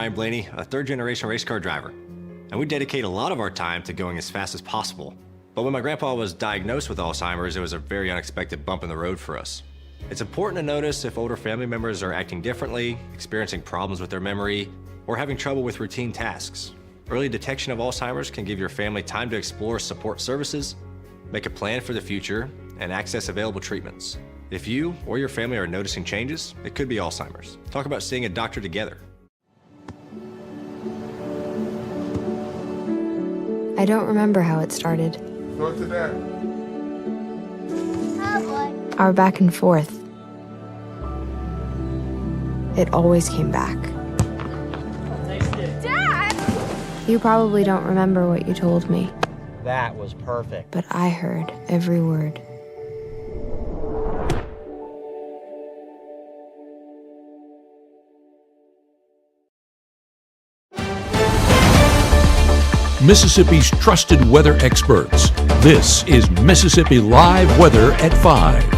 I'm Blaney, a third-generation race car driver, and we dedicate a lot of our time to going as fast as possible. But when my grandpa was diagnosed with Alzheimer's, it was a very unexpected bump in the road for us. It's important to notice if older family members are acting differently, experiencing problems with their memory, or having trouble with routine tasks. Early detection of Alzheimer's can give your family time to explore support services, make a plan for the future, and access available treatments. If you or your family are noticing changes, it could be Alzheimer's. Talk about seeing a doctor together. I don't remember how it started. Go to that. Oh boy. Our back and forth. It always came back. Dad! You probably don't remember what you told me, That was perfect. but I heard every word. Mississippi's trusted weather experts. This is Mississippi Live Weather at 5.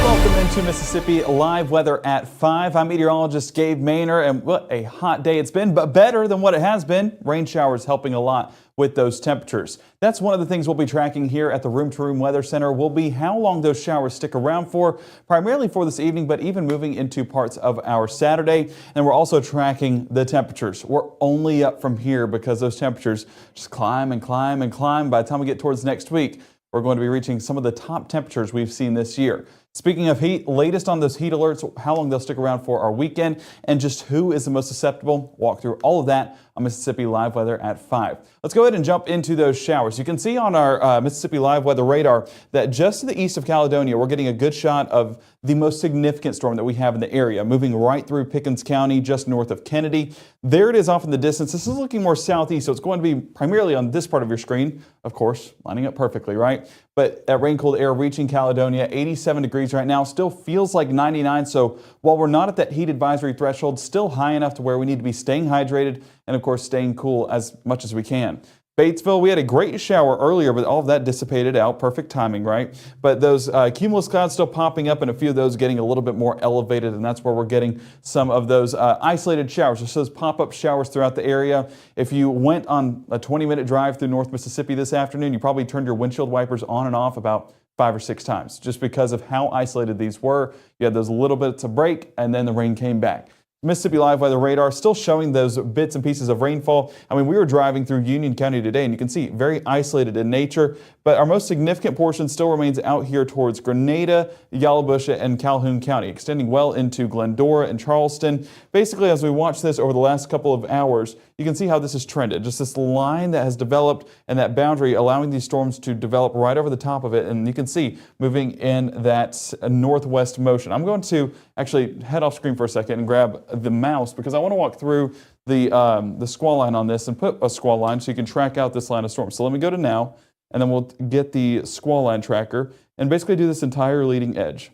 Welcome into Mississippi Live Weather at 5. I'm meteorologist Gabe Maynor, and what a hot day it's been, but better than what it has been. Rain showers helping a lot with those temperatures. That's one of the things we'll be tracking here at the Room to Room Weather Center will be how long those showers stick around for, primarily for this evening, but even moving into parts of our Saturday. And we're also tracking the temperatures. We're only up from here because those temperatures just climb and climb and climb. By the time we get towards next week, we're going to be reaching some of the top temperatures we've seen this year. Speaking of heat, latest on those heat alerts, how long they'll stick around for our weekend, and just who is the most susceptible. Walk through all of that on Mississippi Live Weather at 5. Let's go ahead and jump into those showers. You can see on our Mississippi Live Weather radar that just to the east of Caledonia, we're getting a good shot of the most significant storm that we have in the area, moving right through Pickens County, just north of Kennedy. There it is off in the distance. This is looking more southeast, so it's going to be primarily on this part of your screen, of course, lining up perfectly, right? But that rain-cooled air reaching Caledonia, 87 degrees right now, still feels like 99. So while we're not at that heat advisory threshold, still high enough to where we need to be staying hydrated and, of course, staying cool as much as we can. Batesville, we had a great shower earlier, but all of that dissipated out. Perfect timing, right? But those cumulus clouds still popping up and a few of those getting a little bit more elevated, and that's where we're getting some of those isolated showers, just those pop-up showers throughout the area. If you went on a 20-minute drive through North Mississippi this afternoon, you probably turned your windshield wipers on and off about 5 or 6 times, just because of how isolated these were. You had those little bits of break, and then the rain came back. Mississippi Live Weather radar still showing those bits and pieces of rainfall. I mean, we were driving through Union County today, and you can see very isolated in nature, but our most significant portion still remains out here towards Grenada, Yalobusha, and Calhoun County, extending well into Glendora and Charleston. Basically, as we watch this over the last couple of hours, you can see how this has trended. Just this line that has developed and that boundary allowing these storms to develop right over the top of it. And you can see moving in that northwest motion. I'm going to actually head off screen for a second and grab the mouse because I want to walk through the squall line on this and put a squall line so you can track out this line of storm. So let me go to now, and then we'll get the squall line tracker and basically do this entire leading edge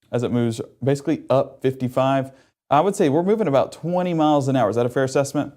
as it moves basically up 55. I would say we're moving about 20 miles an hour. Is that a fair assessment?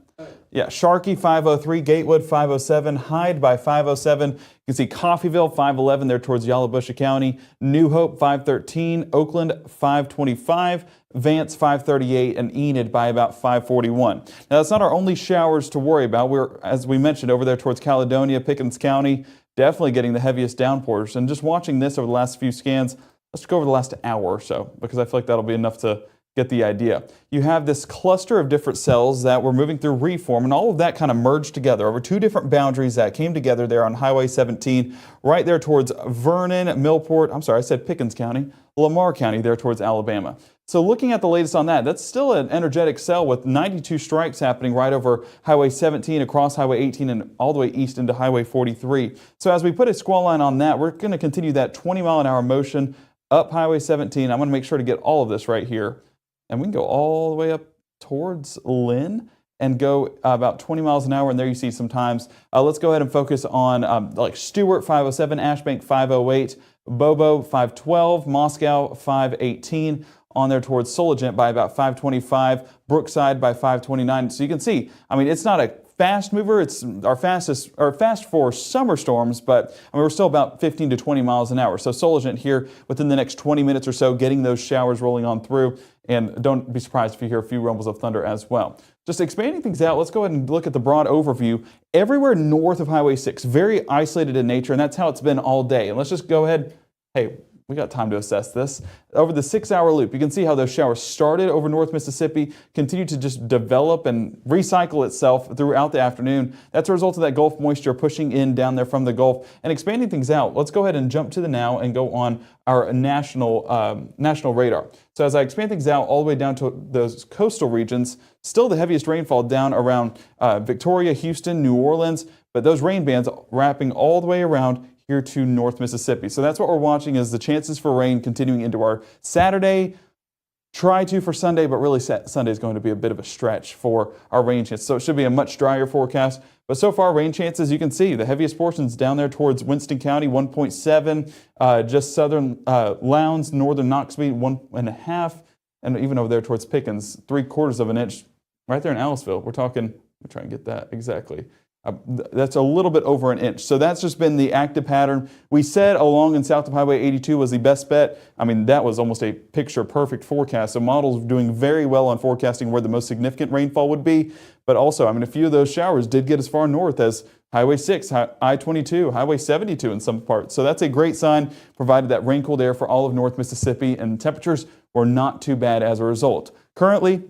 Yeah, Sharkey 503, Gatewood 507, Hyde by 507. You can see Coffeyville 511 there towards Yalobusha County, New Hope 513, Oakland 525, Vance 538, and Enid by about 541. Now that's not our only showers to worry about. We're, as we mentioned, over there towards Caledonia, Pickens County, definitely getting the heaviest downpours. And just watching this over the last few scans, let's go over the last hour or so because I feel like that'll be enough to get the idea. You have this cluster of different cells that were moving through reform, and all of that kind of merged together over 2 different boundaries that came together there on Highway 17, right there towards Vernon, Millport, I'm sorry, I said Pickens County, Lamar County there towards Alabama. So looking at the latest on that, that's still an energetic cell with 92 strikes happening right over Highway 17, across Highway 18, and all the way east into Highway 43. So as we put a squall line on that, we're going to continue that 20-mile-an-hour motion up Highway 17. I'm going to make sure to get all of this right here. And we can go all the way up towards Lynn and go about 20 miles an hour. And there you see sometimes. Let's go ahead and focus on like Stewart 507, Ashbank 508, Bobo 512, Moscow 518. On there towards Soligent by about 525, Brookside by 529. So you can see, I mean, it's not a fast mover. It's our fast for summer storms, but I mean, we're still about 15 to 20 miles an hour. So Soligent here within the next 20 minutes or so, getting those showers rolling on through. And don't be surprised if you hear a few rumbles of thunder as well. Just expanding things out, let's go ahead and look at the broad overview. Everywhere north of Highway 6, very isolated in nature, and that's how it's been all day. And let's just go ahead. Hey, we got time to assess this. Over the 6-hour loop, you can see how those showers started over North Mississippi, continue to just develop and recycle itself throughout the afternoon. That's a result of that Gulf moisture pushing in down there from the Gulf and expanding things out. Let's go ahead and jump to the now and go on our national radar. So as I expand things out all the way down to those coastal regions, still the heaviest rainfall down around Victoria, Houston, New Orleans, but those rain bands wrapping all the way around here to North Mississippi. So that's what we're watching, is the chances for rain continuing into our Saturday. Try to for Sunday, but really Sunday is going to be a bit of a stretch for our rain chances. So it should be a much drier forecast. But so far, rain chances, you can see the heaviest portions down there towards Winston County, 1.7, just southern Lowndes, northern Knoxville, 1.5, and even over there towards Pickens, 3/4 of an inch. Right there in Aliceville, we're talking, let me try and get that exactly. That's a little bit over an inch. So that's just been the active pattern. We said along and south of Highway 82 was the best bet. I mean, that was almost a picture perfect forecast. So models doing very well on forecasting where the most significant rainfall would be. But also, I mean, a few of those showers did get as far north as Highway 6, I-22, Highway 72 in some parts. So that's a great sign, provided that rain-cooled air for all of North Mississippi, and temperatures were not too bad as a result. Currently,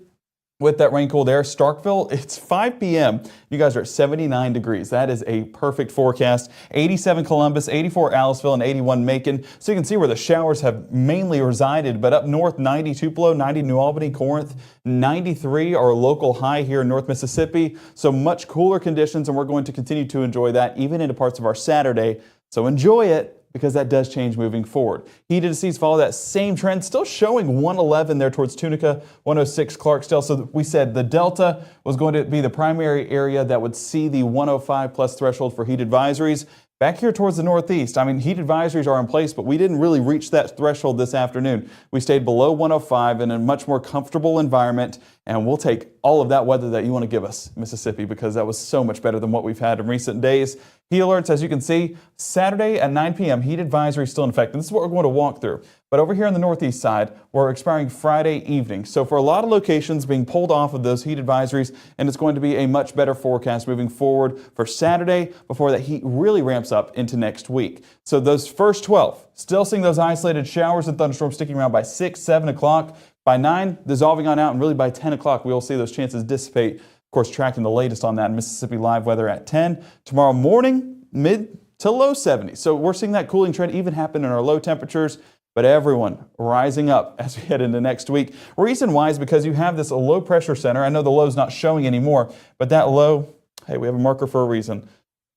with that rain-cooled air, Starkville, it's 5 p.m. You guys are at 79 degrees. That is a perfect forecast. 87 Columbus, 84 Aliceville, and 81 Macon. So you can see where the showers have mainly resided. But up north, 90 Tupelo, 90 New Albany, Corinth, 93 our local high here in North Mississippi. So much cooler conditions, and we're going to continue to enjoy that even into parts of our Saturday. So enjoy it, because that does change moving forward. Heat indices follow that same trend, still showing 111 there towards Tunica, 106 Clarksdale. So we said the Delta was going to be the primary area that would see the 105 plus threshold for heat advisories. Back here towards the northeast, I mean, heat advisories are in place, but we didn't really reach that threshold this afternoon. We stayed below 105 in a much more comfortable environment, and we'll take all of that weather that you want to give us, Mississippi, because that was so much better than what we've had in recent days. Heat alerts, as you can see, Saturday at 9 p.m., heat advisory still in effect. And this is what we're going to walk through. But over here on the northeast side, we're expiring Friday evening. So for a lot of locations being pulled off of those heat advisories, and it's going to be a much better forecast moving forward for Saturday before that heat really ramps up into next week. So those first 12, still seeing those isolated showers and thunderstorms sticking around by 6, 7 o'clock. By 9, dissolving on out, and really by 10 o'clock, we will see those chances dissipate. Of course, tracking the latest on that in Mississippi Live Weather at 10. Tomorrow morning, mid to low 70s. So we're seeing that cooling trend even happen in our low temperatures, but everyone rising up as we head into next week. Reason why is because you have this low pressure center. I know the low's not showing anymore, but that low, hey, we have a marker for a reason.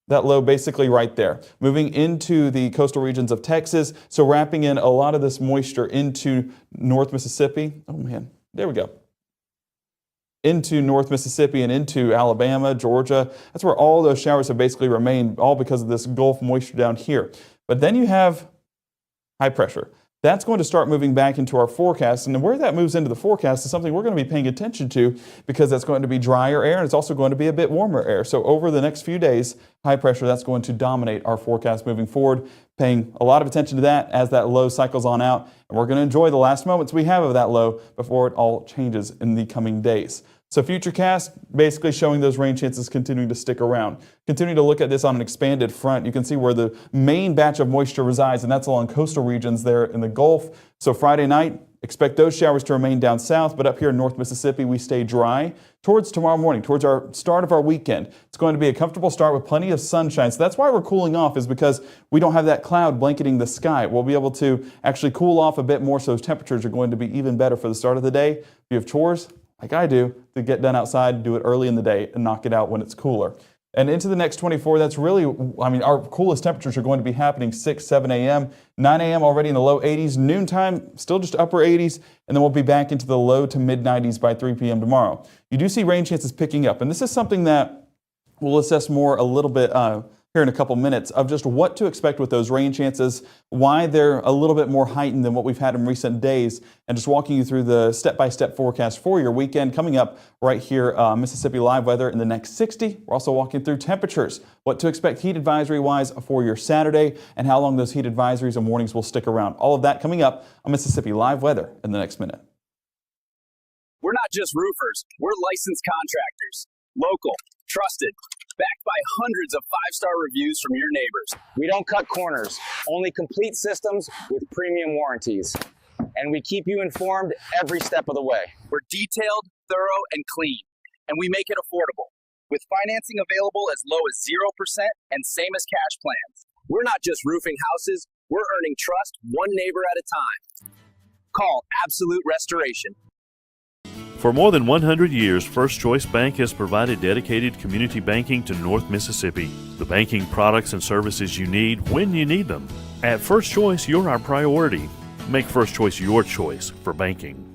That low basically right there, moving into the coastal regions of Texas. So wrapping in a lot of this moisture into North Mississippi. Oh man, there we go. Into North Mississippi and into Alabama, Georgia. That's where all those showers have basically remained, all because of this Gulf moisture down here. But then you have high pressure. That's going to start moving back into our forecast. And where that moves into the forecast is something we're going to be paying attention to, because that's going to be drier air, and it's also going to be a bit warmer air. So over the next few days, high pressure, that's going to dominate our forecast moving forward. Paying a lot of attention to that as that low cycles on out. And we're going to enjoy the last moments we have of that low before it all changes in the coming days. So Futurecast basically showing those rain chances continuing to stick around. Continuing to look at this on an expanded front, you can see where the main batch of moisture resides, and that's along coastal regions there in the Gulf. So Friday night, expect those showers to remain down south, but up here in North Mississippi, we stay dry towards tomorrow morning, towards our start of our weekend. It's going to be a comfortable start with plenty of sunshine. So that's why we're cooling off, is because we don't have that cloud blanketing the sky. We'll be able to actually cool off a bit more, so those temperatures are going to be even better for the start of the day. If you have chores, like I do, to get done outside, do it early in the day and knock it out when it's cooler. And into the next 24, that's really, I mean, our coolest temperatures are going to be happening 6, 7 a.m., 9 a.m. already in the low 80s, noontime still just upper 80s, and then we'll be back into the low to mid 90s by 3 p.m. tomorrow. You do see rain chances picking up, and this is something that we'll assess more a little bit here here in a couple minutes of just what to expect with those rain chances, why they're a little bit more heightened than what we've had in recent days, and just walking you through the step-by-step forecast for your weekend coming up right here, Mississippi Live Weather in the next 60. We're also walking through temperatures, what to expect heat advisory-wise for your Saturday, and how long those heat advisories and warnings will stick around. All of that coming up on Mississippi Live Weather in the next minute. We're not just roofers, we're licensed contractors. Local, trusted, backed by hundreds of five-star reviews from your neighbors. We don't cut corners, only complete systems with premium warranties. And we keep you informed every step of the way. We're detailed, thorough, and clean, and we make it affordable. With financing available as low as 0% and same as cash plans. We're not just roofing houses, we're earning trust one neighbor at a time. Call Absolute Restoration. For more than 100 years, First Choice Bank has provided dedicated community banking to North Mississippi. The banking products and services you need when you need them. At First Choice, you're our priority. Make First Choice your choice for banking.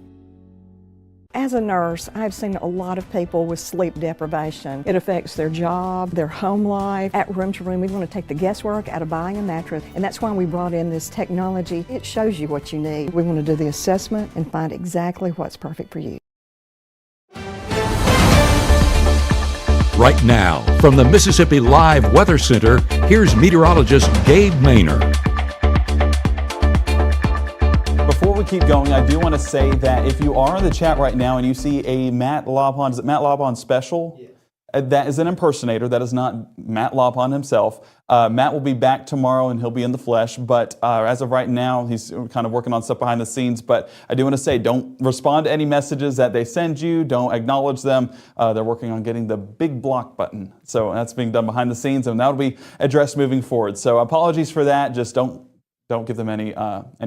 As a nurse, I've seen a lot of people with sleep deprivation. It affects their job, their home life. At Room to Room, we want to take the guesswork out of buying a mattress, and that's why we brought in this technology. It shows you what you need. We want to do the assessment and find exactly what's perfect for you. Right now, from the Mississippi Live Weather Center, here's meteorologist Gabe Maynor. Before we keep going, I do want to say that if you are in the chat right now and you see a Matt Lobhon, is it Matt Lobhon special? Yeah. That is an impersonator. That is not Matt Lobhon himself. Matt will be back tomorrow and he'll be in the flesh, but as of right now, he's kind of working on stuff behind the scenes. But I do want to say, don't respond to any messages that they send you. Don't acknowledge them. They're working on getting the big block button. So that's being done behind the scenes, and that'll be addressed moving forward. So apologies for that. Just don't give them any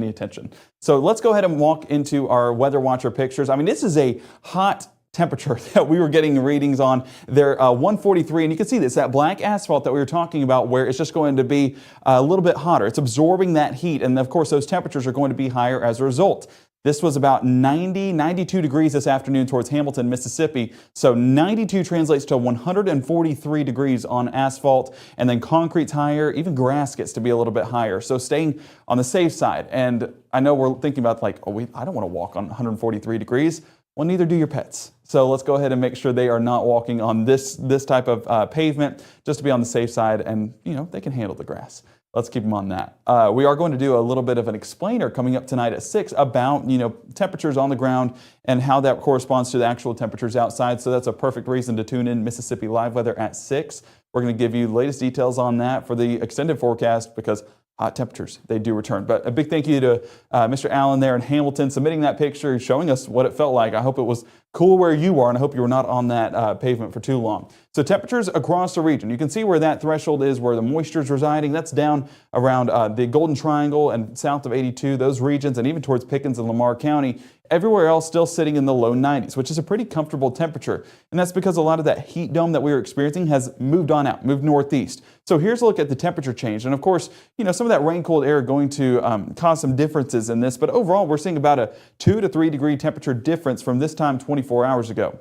attention. So let's go ahead and walk into our Weather Watcher pictures. I mean, this is a hot temperature that we were getting readings on. They're 143, and you can see this, that black asphalt that we were talking about, where it's just going to be a little bit hotter. It's absorbing that heat, and of course those temperatures are going to be higher as a result. This was about 92 degrees this afternoon towards Hamilton, Mississippi. So 92 translates to 143 degrees on asphalt, and then concrete's higher, even grass gets to be a little bit higher. So staying on the safe side. And I know we're thinking about like, I don't want to walk on 143 degrees. Well, neither do your pets. So let's go ahead and make sure they are not walking on this type of pavement, just to be on the safe side, and they can handle the grass. Let's keep them on that. We are going to do a little bit of an explainer coming up tonight at 6 about temperatures on the ground and how that corresponds to the actual temperatures outside. So that's a perfect reason to tune in Mississippi Live Weather at 6. We're going to give you the latest details on that for the extended forecast, because hot temperatures, they do return. But a big thank you to Mr. Allen there in Hamilton submitting that picture, showing us what it felt like. I hope it was cool where you are, and I hope you were not on that pavement for too long. So temperatures across the region. You can see where that threshold is, where the moisture is residing. That's down around the Golden Triangle and south of 82, those regions, and even towards Pickens and Lamar County. Everywhere else still sitting in the low 90s, which is a pretty comfortable temperature. And that's because a lot of that heat dome that we were experiencing has moved on out, moved northeast. So here's a look at the temperature change. And of course, some of that rain-cooled air going to cause some differences in this. But overall, we're seeing about a 2 to 3 degree temperature difference from this time 24 hours ago.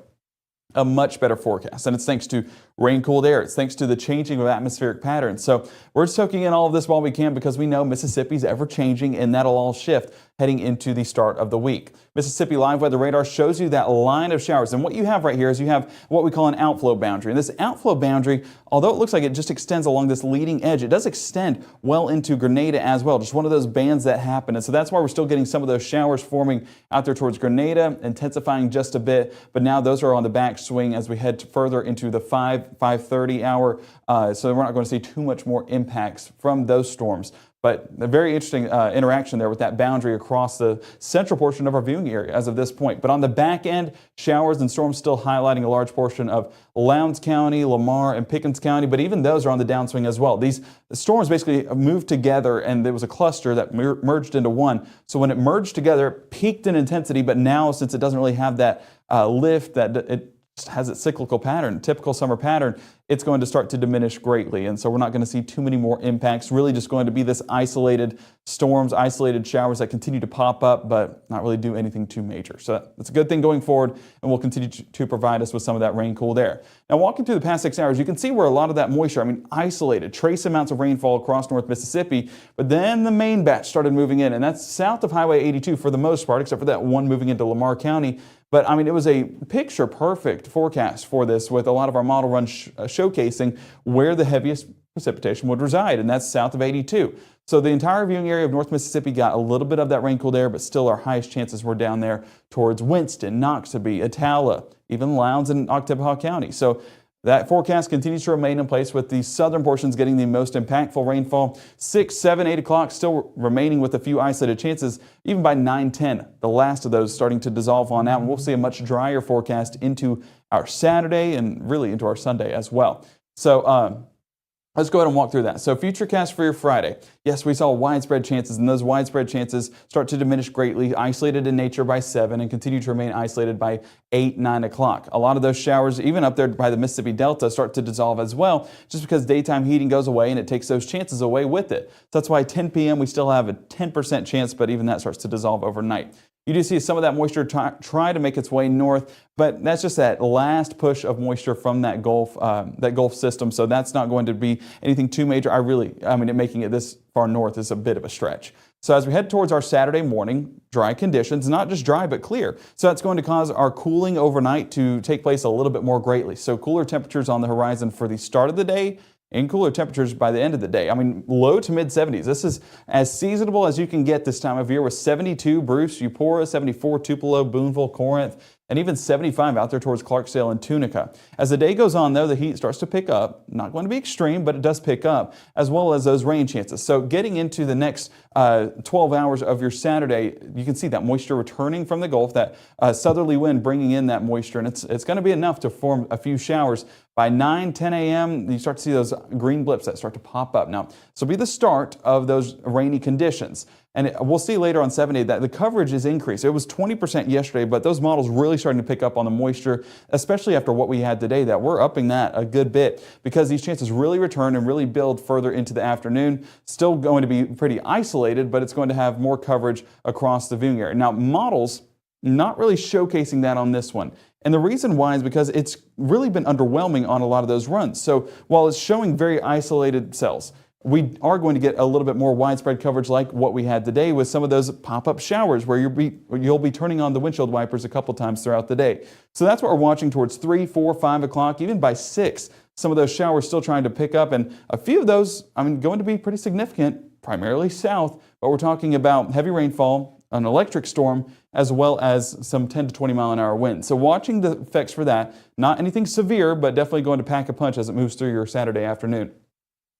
A much better forecast, and it's thanks to rain-cooled air. It's thanks to the changing of atmospheric patterns. So we're soaking in all of this while we can, because we know Mississippi's ever-changing, and that'll all shift heading into the start of the week. Mississippi Live Weather Radar shows you that line of showers, and what you have right here is you have what we call an outflow boundary. And this outflow boundary, although it looks like it just extends along this leading edge, it does extend well into Grenada as well, just one of those bands that happen. And so that's why we're still getting some of those showers forming out there towards Grenada, intensifying just a bit, but now those are on the back swing as we head further into the 5:30 hour, so we're not going to see too much more impacts from those storms. But a very interesting interaction there with that boundary across the central portion of our viewing area as of this point. But on the back end, showers and storms still highlighting a large portion of Lowndes County, Lamar, and Pickens County, but even those are on the downswing as well. These storms basically moved together, and there was a cluster that merged into one. So when it merged together, it peaked in intensity, but now, since it doesn't really have that lift, that it has its cyclical pattern, typical summer pattern, it's going to start to diminish greatly. And so we're not going to see too many more impacts. Really just going to be this isolated storms, isolated showers that continue to pop up, but not really do anything too major. So that's a good thing going forward, and will continue to provide us with some of that rain cooled air. Now, walking through the past 6 hours, you can see where a lot of that moisture, isolated, trace amounts of rainfall across North Mississippi, but then the main batch started moving in, and that's south of Highway 82 for the most part, except for that one moving into Lamar County. But it was a picture perfect forecast for this, with a lot of our model runs showcasing where the heaviest precipitation would reside, and that's south of 82. So the entire viewing area of North Mississippi got a little bit of that rain cooled air, but still our highest chances were down there towards Winston, Noxubee, Attala, even Lowndes and Oktibbeha County. So that forecast continues to remain in place, with the southern portions getting the most impactful rainfall. 6, 7, 8 o'clock still remaining with a few isolated chances, even by 9, 10. The last of those starting to dissolve on out, and we'll see a much drier forecast into our Saturday and really into our Sunday as well. So let's go ahead and walk through that. So Futurecast for your Friday. Yes, we saw widespread chances, and those widespread chances start to diminish greatly, isolated in nature by 7 and continue to remain isolated by 8, 9 o'clock. A lot of those showers, even up there by the Mississippi Delta, start to dissolve as well, just because daytime heating goes away and it takes those chances away with it. So that's why 10 p.m. we still have a 10% chance, but even that starts to dissolve overnight. You do see some of that moisture try to make its way north, but that's just that last push of moisture from that Gulf system. So that's not going to be anything too major. Making it this far north is a bit of a stretch. So as we head towards our Saturday morning, dry conditions, not just dry, but clear. So that's going to cause our cooling overnight to take place a little bit more greatly. So cooler temperatures on the horizon for the start of the day, and cooler temperatures by the end of the day. Low to mid 70s. This is as seasonable as you can get this time of year, with 72 Bruce, Eupora, 74 Tupelo, Boonville, Corinth, and even 75 out there towards Clarksdale and Tunica. As the day goes on, though, the heat starts to pick up. Not going to be extreme, but it does pick up, as well as those rain chances. So getting into the next 12 hours of your Saturday, you can see that moisture returning from the Gulf, that southerly wind bringing in that moisture, and it's going to be enough to form a few showers. By 9, 10 a.m., you start to see those green blips that start to pop up. Now, this will be the start of those rainy conditions. And we'll see later on 7 that the coverage is increased. It was 20% yesterday, but those models really starting to pick up on the moisture, especially after what we had today, that we're upping that a good bit, because these chances really return and really build further into the afternoon. Still going to be pretty isolated, but it's going to have more coverage across the viewing area. Now, models not really showcasing that on this one. And the reason why is because it's really been underwhelming on a lot of those runs. So while it's showing very isolated cells, we are going to get a little bit more widespread coverage like what we had today, with some of those pop-up showers where you'll be turning on the windshield wipers a couple times throughout the day. So that's what we're watching towards 3, 4, 5 o'clock, even by 6. Some of those showers still trying to pick up, and a few of those, going to be pretty significant, primarily south, but we're talking about heavy rainfall, an electric storm, as well as some 10 to 20 mile an hour winds. So watching the effects for that, not anything severe, but definitely going to pack a punch as it moves through your Saturday afternoon.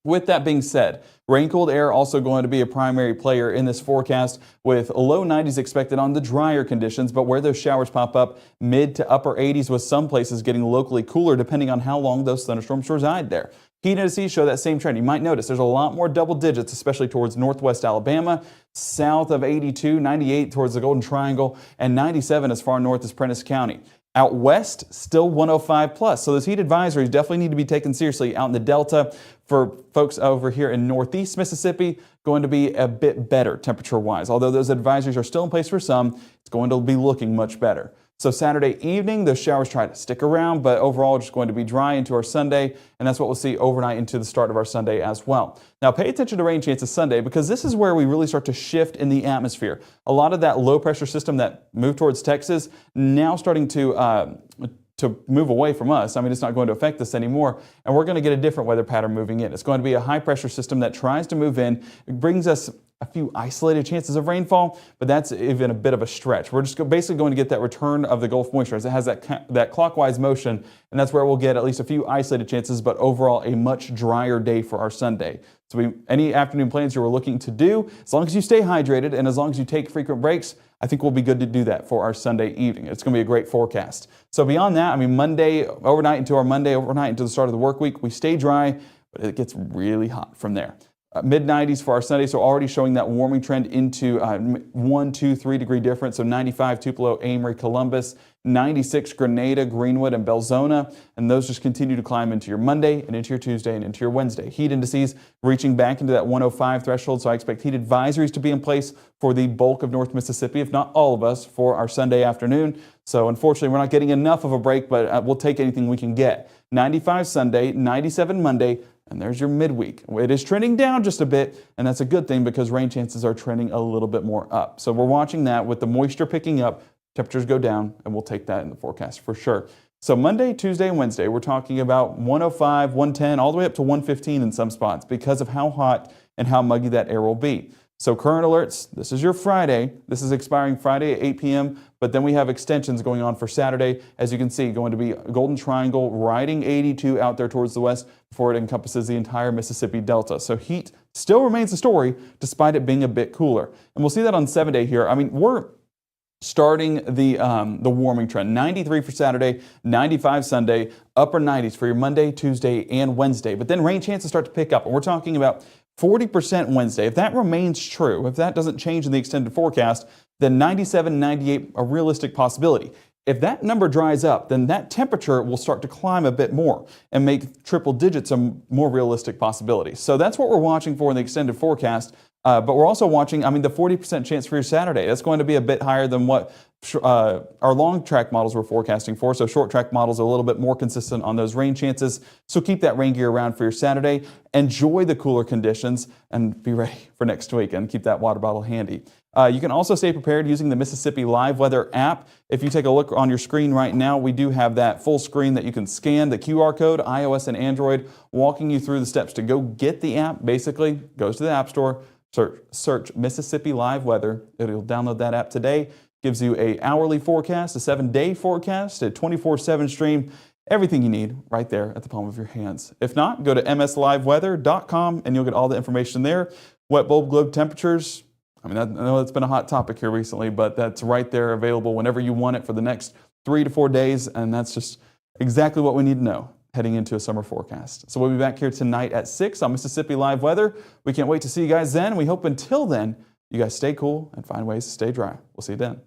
With that being said, rain-cooled air also going to be a primary player in this forecast, with low 90s expected on the drier conditions, but where those showers pop up, mid to upper 80s, with some places getting locally cooler depending on how long those thunderstorms reside there. Heat indices show that same trend. You might notice there's a lot more double digits, especially towards northwest Alabama, south of 82, 98 towards the Golden Triangle, and 97 as far north as Prentiss County. Out west, still 105 plus. So those heat advisories definitely need to be taken seriously out in the Delta. For folks over here in northeast Mississippi, going to be a bit better temperature-wise. Although those advisories are still in place for some, it's going to be looking much better. So Saturday evening, those showers try to stick around, but overall just going to be dry into our Sunday, and that's what we'll see overnight into the start of our Sunday as well. Now pay attention to rain chances Sunday, because this is where we really start to shift in the atmosphere. A lot of that low pressure system that moved towards Texas now starting to move away from us. It's not going to affect us anymore, and we're going to get a different weather pattern moving in. It's going to be a high pressure system that tries to move in. It brings us a few isolated chances of rainfall, but that's even a bit of a stretch. We're just basically going to get that return of the Gulf moisture, as it has that clockwise motion, and that's where we'll get at least a few isolated chances, but overall a much drier day for our Sunday. So any afternoon plans you were looking to do, as long as you stay hydrated and as long as you take frequent breaks, I think we'll be good to do that for our Sunday evening. It's going to be a great forecast. So beyond that, Monday overnight into the start of the work week, we stay dry, but it gets really hot from there. Mid-90s for our Sunday, so already showing that warming trend into 1, 2, 3 degree difference. So 95 Tupelo, Amory, Columbus, 96 Grenada, Greenwood, and Belzona. And those just continue to climb into your Monday and into your Tuesday and into your Wednesday. Heat indices reaching back into that 105 threshold. So I expect heat advisories to be in place for the bulk of North Mississippi, if not all of us, for our Sunday afternoon. So unfortunately, we're not getting enough of a break, but we'll take anything we can get. 95 Sunday, 97 Monday, and there's your midweek. It is trending down just a bit, and that's a good thing because rain chances are trending a little bit more up. So we're watching that with the moisture picking up, temperatures go down, and we'll take that in the forecast for sure. So Monday, Tuesday, and Wednesday, we're talking about 105, 110, all the way up to 115 in some spots because of how hot and how muggy that air will be. So current alerts, this is your Friday. This is expiring Friday at 8 p.m., but then we have extensions going on for Saturday. As you can see, going to be Golden Triangle, riding 82 out there towards the west before it encompasses the entire Mississippi Delta. So heat still remains the story despite it being a bit cooler. And we'll see that on 7-day here. I mean, we're starting the warming trend. 93 for Saturday, 95 Sunday, upper 90s for your Monday, Tuesday, and Wednesday. But then rain chances start to pick up, and we're talking about 40% Wednesday. If that remains true, if that doesn't change in the extended forecast, then 97, 98 a realistic possibility. If that number dries up, then that temperature will start to climb a bit more and make triple digits a more realistic possibility. So that's what we're watching for in the extended forecast. But we're also watching, the 40% chance for your Saturday. That's going to be a bit higher than what our long track models were forecasting for. So short track models are a little bit more consistent on those rain chances. So keep that rain gear around for your Saturday. Enjoy the cooler conditions and be ready for next week and keep that water bottle handy. You can also stay prepared using the Mississippi Live Weather app. If you take a look on your screen right now, we do have that full screen that you can scan the QR code, iOS and Android, walking you through the steps to go get the app. Basically, goes to the App Store, search Mississippi Live Weather. You'll download that app today. Gives you an hourly forecast, a 7-day forecast, a 24/7 stream, everything you need right there at the palm of your hands. If not, go to msliveweather.com and you'll get all the information there. Wet bulb globe temperatures. I know that's been a hot topic here recently, but that's right there available whenever you want it for the next 3 to 4 days, and that's just exactly what we need to know heading into a summer forecast. So we'll be back here tonight at 6 on Mississippi Live Weather. We can't wait to see you guys then. We hope until then, you guys stay cool and find ways to stay dry. We'll see you then.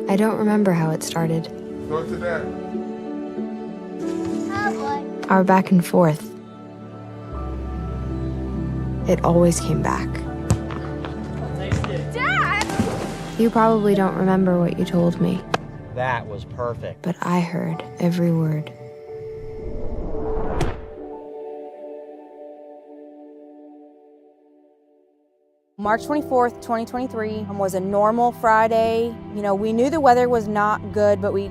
I don't remember how it started. Go to that. Our back and forth. It always came back. Dad! You probably don't remember what you told me, That was perfect. but I heard every word. March 24th, 2023 was a normal Friday. We knew the weather was not good, but we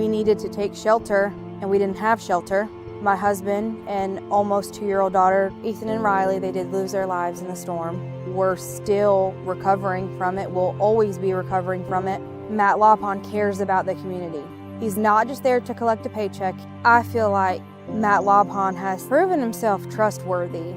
needed to take shelter, and we didn't have shelter. My husband and almost 2-year-old daughter, Ethan and Riley, they did lose their lives in the storm. We're still recovering from it. We'll always be recovering from it. Matt Lawpon cares about the community. He's not just there to collect a paycheck. I feel like Matt Lawpon has proven himself trustworthy.